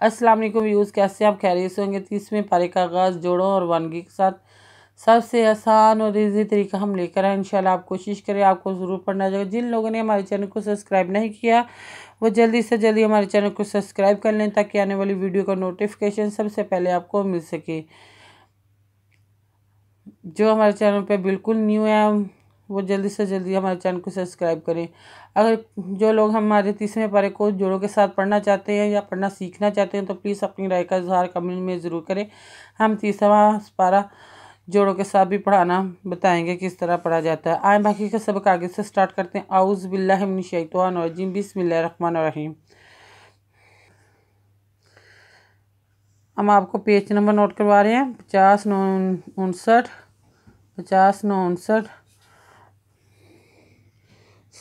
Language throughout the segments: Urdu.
السلام علیکم ویوز، کیسے آپ خیریت سے ہوں گے؟ 30ویں پارے کا آغاز جوڑوں اور وانگی کے ساتھ سب سے آسان اور ایزی طریقہ ہم لے کر آئیں۔ انشاءاللہ آپ کوشش کریں، آپ کو ضرور پڑھنا جائے گا۔ جن لوگوں نے ہمارے چینل کو سبسکرائب نہیں کیا وہ جلدی سے جلدی ہمارے چینل کو سبسکرائب کر لیں تاکہ آنے والی ویڈیو کا نوٹیفیکیشن سب سے پہلے آپ کو مل سکے۔ جو ہمارے چینل پہ بالکل نیو ہے وہ جلدی سے جلدی ہمارے چینل کو سبسکرائب کریں۔ اگر جو لوگ ہمارے 30ویں پارے کو جوڑوں کے ساتھ پڑھنا چاہتے ہیں یا پڑھنا سیکھنا چاہتے ہیں تو پلیز اپنی رائے کا اظہار کمنٹ میں ضرور کریں۔ ہم 30واں پارہ جوڑوں کے ساتھ بھی پڑھانا بتائیں گے کس طرح پڑھا جاتا ہے۔ آئیں باقی کا سبق آگے سے سٹارٹ کرتے ہیں۔ اعوذ باللہ من الشیطان الرجیم، بسم اللہ الرحمن الرحیم۔ ہم آپ کو پیج نمبر نوٹ کروا رہے ہیں، 50-9-59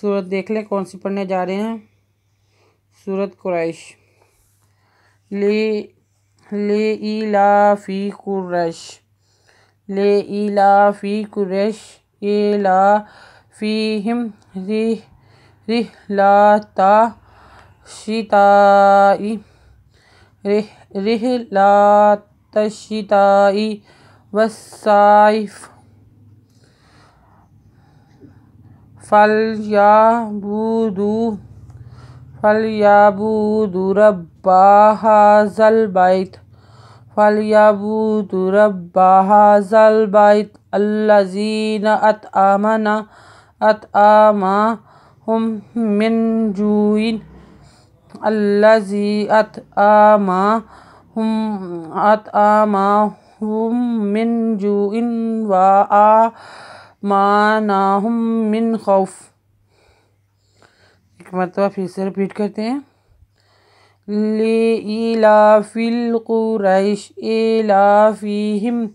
سورت دیکھ لیں کون سی پڑھنے جا رہے ہیں۔ سورت قریش۔ لِإِيلَافِ قُرَيْشٍ إِيلَافِهِمْ رِحْلَةَ الشِّتَاءِ وَالصَّيْفِ فَلْيَعْبُدُوا رَبَّ هَذَا الْبَيْتِ الَّذِي أَطْعَمَهُم مِّن جُوعٍ وَآمَنَهُم مِّن خَوْفٍ۔ ایک مرتبہ پھر سے ریپیٹ کرتے ہیں۔ لِإِيلَافِ قُرَيْشٍ إِيلَافِهِمْ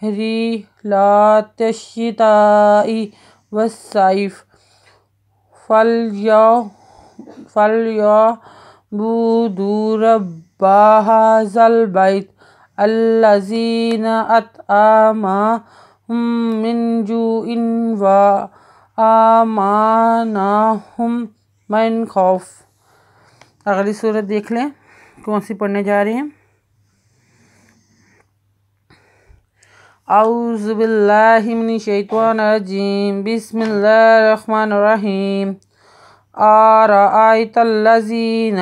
رِحْلَةَ الشِّتَاءِ وَالصَّيْفِ فَلْيَعْبُدُوا رَبَّ هَذَا الْبَيْتِ الَّذِي أَطْعَمَهُم مِّن جُوعٍ وَآمَنَهُم مِّن خَوْفٍ۔ اگلی سورت دیکھ لیں کون سی پڑھنے جا رہے ہیں۔ اعوذ باللہ من الشیطان الرجیم، بسم اللہ الرحمن الرحیم۔ أَرَأَيْتَ الَّذِينَ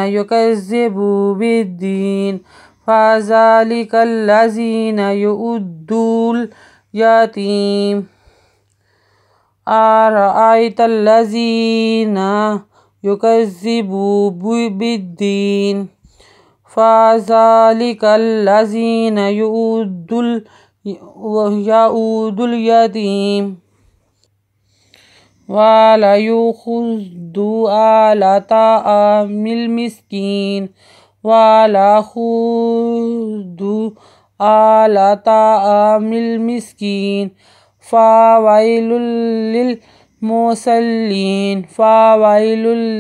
يُكَذِّبُ بِالدِّينِ فَذَلِكَ الَّذِينَ يُؤْدُّ الْيَتِيمَ أَرَأَيْتَ الَّذِينَ يُكَذِّبُ بِالدِّينِ فَذَلِكَ الَّذِينَ يُؤْدُّ الْيَتِيمَ وَلَا يَحُضُّ عَلَى طَعَامِ الْمِسْكِينِ فَوَيْلٌ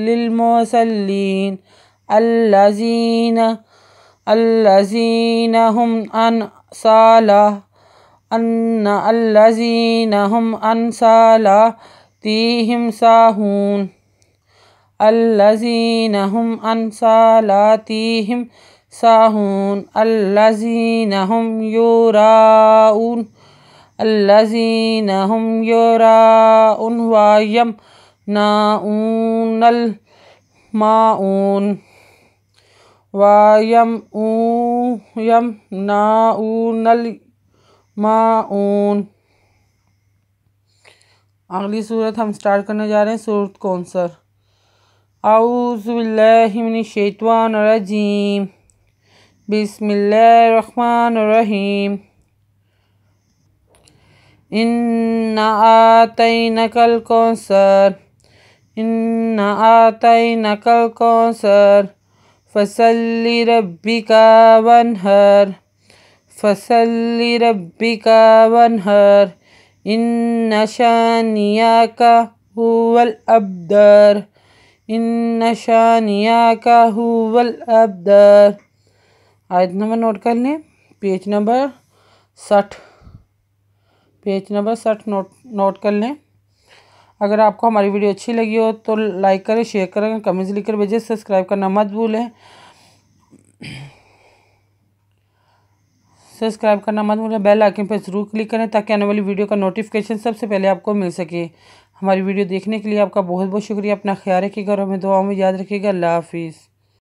لِلْمُصَلِّينَ الَّذِينَ هُمْ عَنْ صَلَاتِهِمْ سَاهُونَ الَّذِينَ هُمْ يُرَاءُونَ وَيَمْنَعُونَ الْمَاعُونَ۔ اگلی صورت ہم سٹارٹ کرنے جا رہے ہیں، سورت کوثر۔ اعوذ باللہ من الشیطان الرجیم، بسم اللہ الرحمن الرحیم۔ إِنَّا أَعْطَيْنَاكَ الْكَوْثَرَ فَصَلِّ لِرَبِّكَ وَانْحَرْ إِنَّ شَانِئَكَ هُوَ الْأَبْتَرُ۔ آیت نمبر نوٹ کر لیں، پیج نمبر 60 نوٹ کر لیں۔ اگر آپ کو ہماری ویڈیو اچھی لگی ہو تو لائک کریں، شیئر کریں، کمنٹس لکھ کر بھیجیں، سبسکرائب کرنا مت بھولیں، بیل آئکن پہ ضرور کلک کریں تاکہ آنے والی ویڈیو کا نوٹیفیکیشن سب سے پہلے آپ کو مل سکے۔ ہماری ویڈیو دیکھنے کے لیے آپ کا بہت بہت شکریہ۔ اپنا خیال رکھیے گا اور ہمیں دعاؤں میں یاد رکھیے گا۔ اللہ حافظ۔